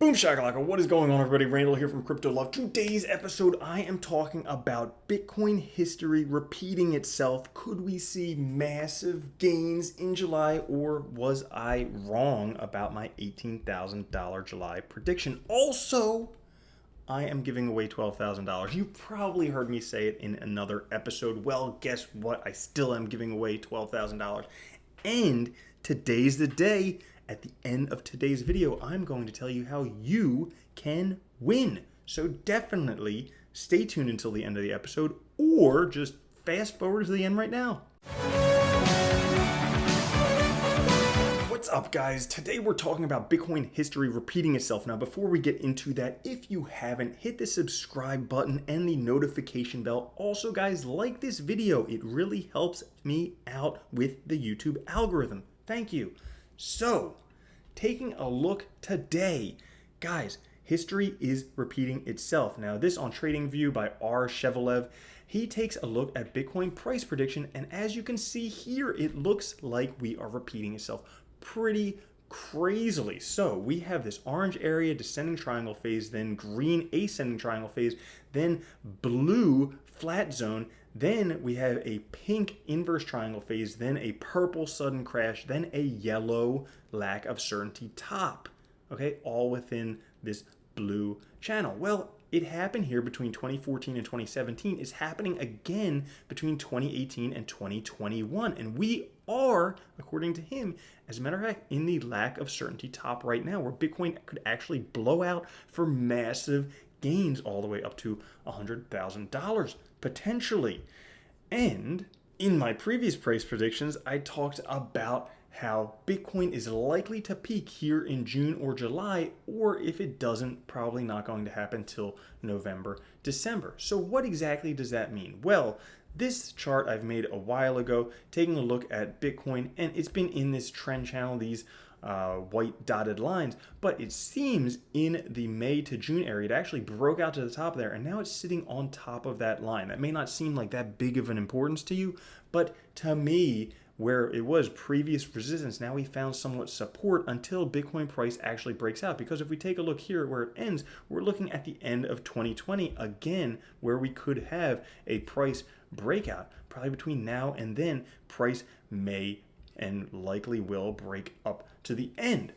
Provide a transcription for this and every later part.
Boom shakalaka, what is going on everybody? Randall here from Crypto Love. Today's episode I am talking about Bitcoin history repeating itself. Could we see massive gains in July, or was I wrong about my $18,000 July prediction? Also, I am giving away $12,000. You probably heard me say it in another episode. Well, guess what? I still am giving away $12,000. And today's the day. At the end of today's video, I'm going to tell you how you can win. So definitely stay tuned until the end of the episode, or just fast forward to the end right now. What's up, guys? Today we're talking about Bitcoin history repeating itself. Now, before we get into that, if you haven't, hit the subscribe button and the notification bell. Also, guys, like this video. It really helps me out with the YouTube algorithm. Thank you. So, taking a look today, guys, history is repeating itself. Now, this on TradingView by R. Shevelev, he takes a look at Bitcoin price prediction, and as you can see here, it looks like we are repeating itself pretty crazily. So we have this orange area descending triangle phase, then green ascending triangle phase, then blue flat zone, then we have a pink inverse triangle phase, then a purple sudden crash, then a yellow lack of certainty top. Okay, all within this blue channel. Well, it happened here between 2014 and 2017. It's happening again between 2018 and 2021. And we are, according to him, as a matter of fact, in the lack of certainty top right now, where Bitcoin could actually blow out for massive gains all the way up to $100,000 potentially. And in my previous price predictions, I talked about how Bitcoin is likely to peak here in June or July, or if it doesn't, probably not going to happen till November, December. So what exactly does that mean? Well, this chart I've made a while ago, taking a look at Bitcoin, and it's been in this trend channel, these white dotted lines, but it seems in the May to June area, it actually broke out to the top there, and now it's sitting on top of that line. That may not seem like that big of an importance to you, but to me, where it was previous resistance, now we found somewhat support until Bitcoin price actually breaks out. Because if we take a look here at where it ends, we're looking at the end of 2020 again, where we could have a price breakout. Probably between now and then, price may and likely will break up to the end.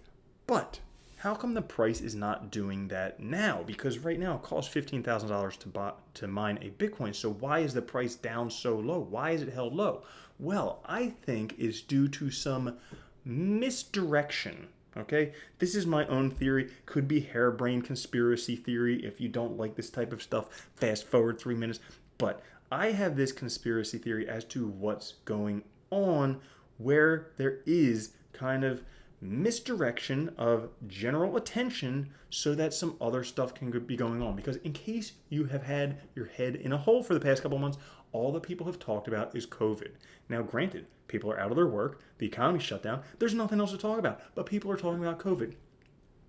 But how come the price is not doing that now? Because right now it costs $15,000 to mine a Bitcoin. So why is the price down so low? Why is it held low? Well, I think it's due to some misdirection. Okay, this is my own theory. Could be harebrained conspiracy theory. If you don't like this type of stuff, fast forward 3 minutes. But I have this conspiracy theory as to what's going on, where there is kind of misdirection of general attention so that some other stuff can be going on. Because in case you have had your head in a hole for the past couple of months, all that people have talked about is COVID. Now, granted, people are out of their work, the economy's shut down, there's nothing else to talk about, but people are talking about COVID.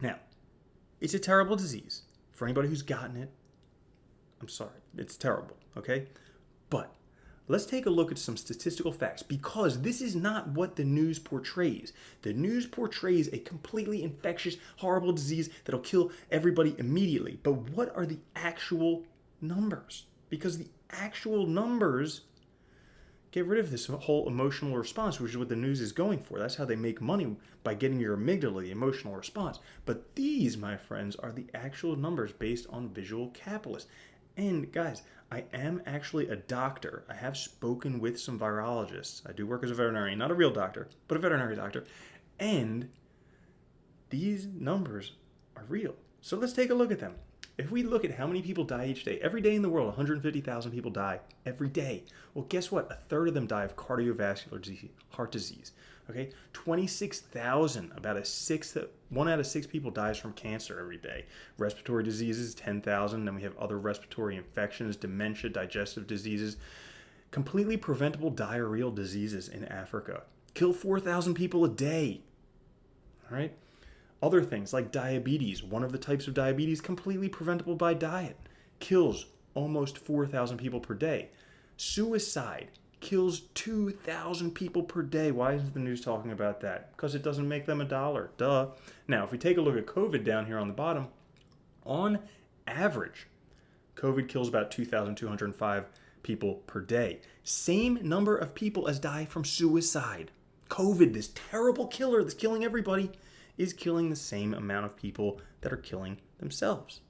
Now, it's a terrible disease. For anybody who's gotten it, I'm sorry, it's terrible, okay? But let's take a look at some statistical facts, because this is not what the news portrays. The news portrays a completely infectious, horrible disease that'll kill everybody immediately. But what are the actual numbers? Because the actual numbers get rid of this whole emotional response, which is what the news is going for. That's how they make money, by getting your amygdala, the emotional response. But these, my friends, are the actual numbers based on visual capitalists. And guys, I am actually a doctor. I have spoken with some virologists. I do work as a veterinarian, not a real doctor, but a veterinary doctor. And these numbers are real. So let's take a look at them. If we look at how many people die each day, every day in the world, 150,000 people die every day. Well, guess what? A third of them die of cardiovascular disease, heart disease. Okay, 26,000, about one out of six people dies from cancer every day. Respiratory diseases, 10,000. Then we have other respiratory infections, dementia, digestive diseases, completely preventable diarrheal diseases in Africa. Kill 4,000 people a day. All right. Other things like diabetes, one of the types of diabetes completely preventable by diet, kills almost 4,000 people per day. Suicide kills 2,000 people per day. Why isn't the news talking about that? Because it doesn't make them a dollar. Duh. Now, if we take a look at COVID down here on the bottom, on average, COVID kills about 2,205 people per day. Same number of people as die from suicide. COVID, this terrible killer that's killing everybody, is killing the same amount of people that are killing themselves.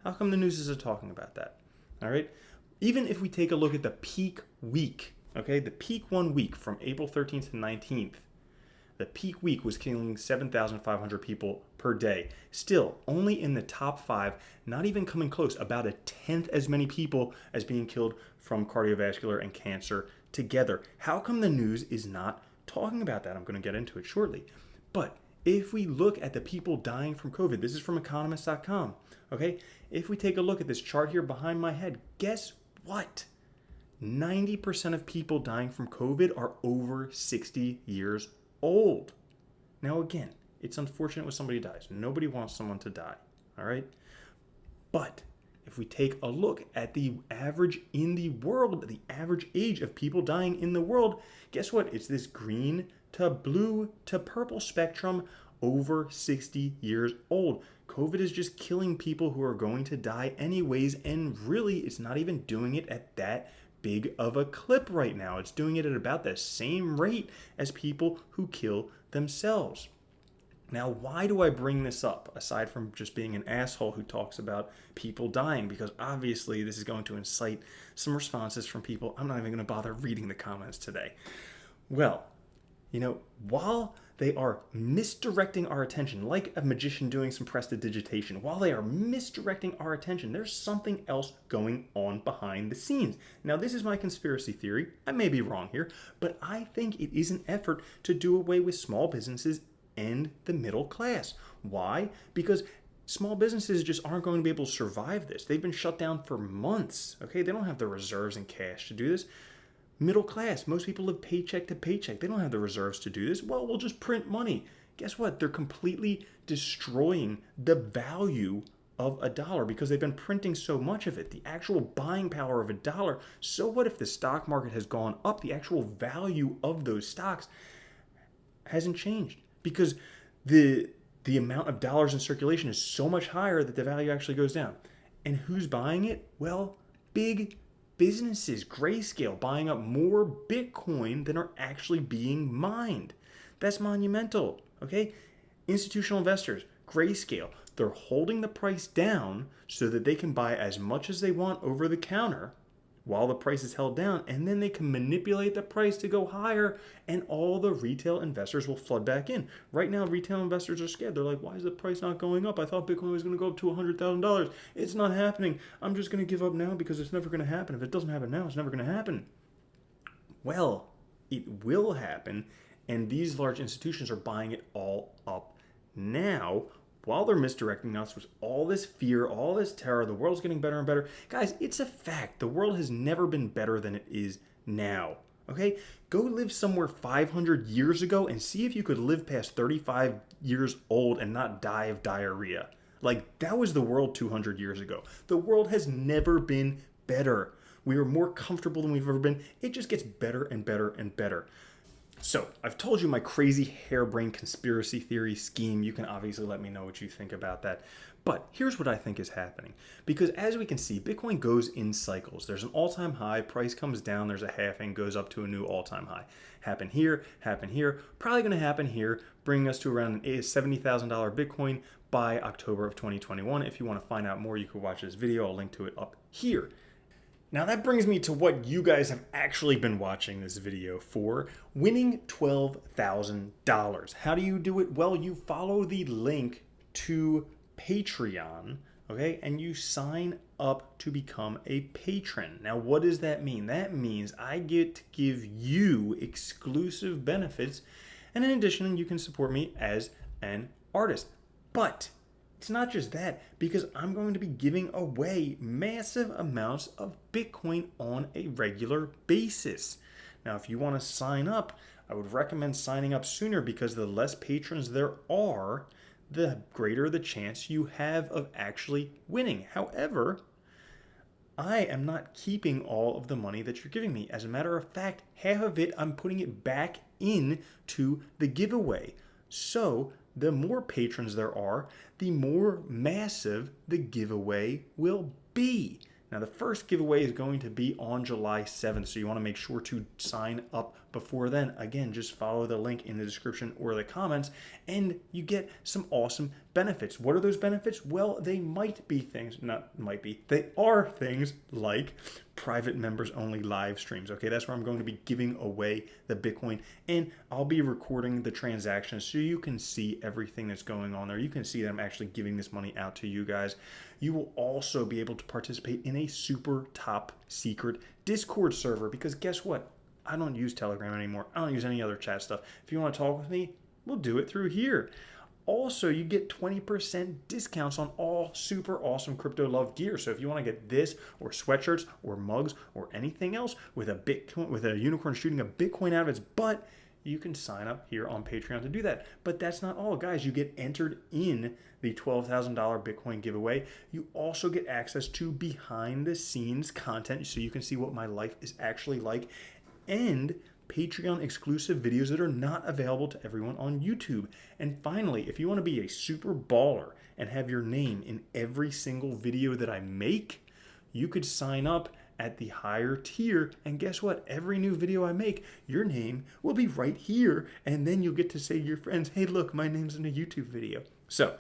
How come the news isn't talking about that? All right. Even if we take a look at the peak week, okay, the peak 1 week from April 13th to 19th, the peak week was killing 7,500 people per day. Still, only in the top 5, not even coming close, about a tenth as many people as being killed from cardiovascular and cancer together. How come the news is not talking about that? I'm going to get into it shortly. But if we look at the people dying from COVID, this is from economist.com, okay? If we take a look at this chart here behind my head, guess what? 90% of people dying from COVID are over 60 years old. Now again, it's unfortunate when somebody dies. Nobody wants someone to die, all right? But if we take a look at the average in the world, the average age of people dying in the world, guess what? It's this green to blue to purple spectrum, over 60 years old. COVID is just killing people who are going to die anyways, and really it's not even doing it at that big of a clip right now. It's doing it at about the same rate as people who kill themselves. Now, why do I bring this up, aside from just being an asshole who talks about people dying? Because obviously this is going to incite some responses from people. I'm not even going to bother reading the comments today. Well, while they are misdirecting our attention, like a magician doing some prestidigitation, while they are misdirecting our attention, there's something else going on behind the scenes. Now, this is my conspiracy theory. I may be wrong here, but I think it is an effort to do away with small businesses and the middle class. Why? Because small businesses just aren't going to be able to survive this. They've been shut down for months, okay? They don't have the reserves and cash to do this. Middle class, most people live paycheck to paycheck. They don't have the reserves to do this. Well, we'll just print money. Guess what? They're completely destroying the value of a dollar because they've been printing so much of it, the actual buying power of a dollar. So what if the stock market has gone up? The actual value of those stocks hasn't changed because the amount of dollars in circulation is so much higher that the value actually goes down. And who's buying it? Well, big businesses, Grayscale, buying up more Bitcoin than are actually being mined. That's monumental, okay? Institutional investors, Grayscale, they're holding the price down so that they can buy as much as they want over the counter while the price is held down, and then they can manipulate the price to go higher, and all the retail investors will flood back in. Right now, retail investors are scared. They're like, why is the price not going up? I thought Bitcoin was going to go up to $100,000. It's not happening. I'm just going to give up now because it's never going to happen. If it doesn't happen now, it's never going to happen. Well, it will happen, and these large institutions are buying it all up now, while they're misdirecting us with all this fear, all this terror. The world's getting better and better. Guys, it's a fact. The world has never been better than it is now. Okay? Go live somewhere 500 years ago and see if you could live past 35 years old and not die of diarrhea. Like, that was the world 200 years ago. The world has never been better. We are more comfortable than we've ever been. It just gets better and better and better. So, I've told you my crazy harebrained conspiracy theory scheme. You can obviously let me know what you think about that. But here's what I think is happening. Because as we can see, Bitcoin goes in cycles. There's an all-time high, price comes down, there's a halving, goes up to a new all-time high. Happen here, probably going to happen here, bringing us to around a $70,000 Bitcoin by October of 2021. If you want to find out more, you can watch this video. I'll link to it up here. Now that brings me to what you guys have actually been watching this video for, winning $12,000. How do you do it? Well, you follow the link to Patreon, okay, and you sign up to become a patron. Now, what does that mean? That means I get to give you exclusive benefits, and in addition, you can support me as an artist. But it's not just that, because I'm going to be giving away massive amounts of Bitcoin on a regular basis. Now, if you want to sign up, I would recommend signing up sooner because the less patrons there are, the greater the chance you have of actually winning. However, I am not keeping all of the money that you're giving me. As a matter of fact, half of it, I'm putting it back into the giveaway. So the more patrons there are, the more massive the giveaway will be. Now, the first giveaway is going to be on July 7th, so you want to make sure to sign up before then. Again, just follow the link in the description or the comments, and you get some awesome benefits. What are those benefits? Well, they might be things, not might be, they are things like private members only live streams. Okay, that's where I'm going to be giving away the Bitcoin, and I'll be recording the transactions so you can see everything that's going on there. You can see that I'm actually giving this money out to you guys. You will also be able to participate in a super top secret Discord server, because guess what? I don't use Telegram anymore. I don't use any other chat stuff. If you want to talk with me, we'll do it through here. Also, you get 20% discounts on all super awesome Crypto Love gear. So if you want to get this or sweatshirts or mugs or anything else with a Bitcoin, with a unicorn shooting a Bitcoin out of its butt, you can sign up here on Patreon to do that. But that's not all, guys. You get entered in the $12,000 Bitcoin giveaway. You also get access to behind the scenes content so you can see what my life is actually like, and Patreon exclusive videos that are not available to everyone on YouTube. And finally, if you want to be a super baller and have your name in every single video that I make, you could sign up at the higher tier, and guess what? Every new video I make, your name will be right here, and then you'll get to say to your friends, hey, look, my name's in a YouTube video. So,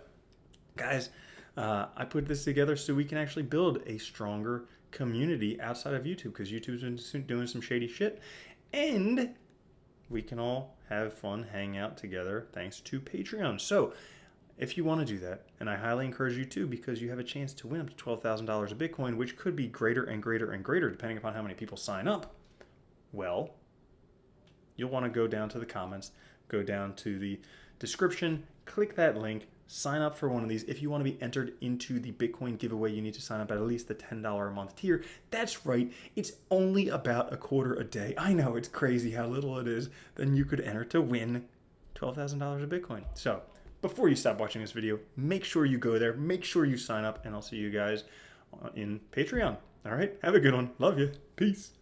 guys, I put this together so we can actually build a stronger community outside of YouTube, because YouTube's been doing some shady shit, and we can all have fun, hang out together thanks to Patreon. So if you want to do that, and I highly encourage you to, because you have a chance to win up to $12,000 of Bitcoin, which could be greater and greater and greater depending upon how many people sign up, well, you'll want to go down to the comments, go down to the description, click that link, sign up for one of these. If you want to be entered into the Bitcoin giveaway, you need to sign up at least the $10 a month tier. That's right, it's only about a quarter a day. I know, it's crazy how little it is. Then you could enter to win $12,000 of Bitcoin. So before you stop watching this video, make sure you go there, make sure you sign up, and I'll see you guys in Patreon. All right, have a good one. Love you. Peace.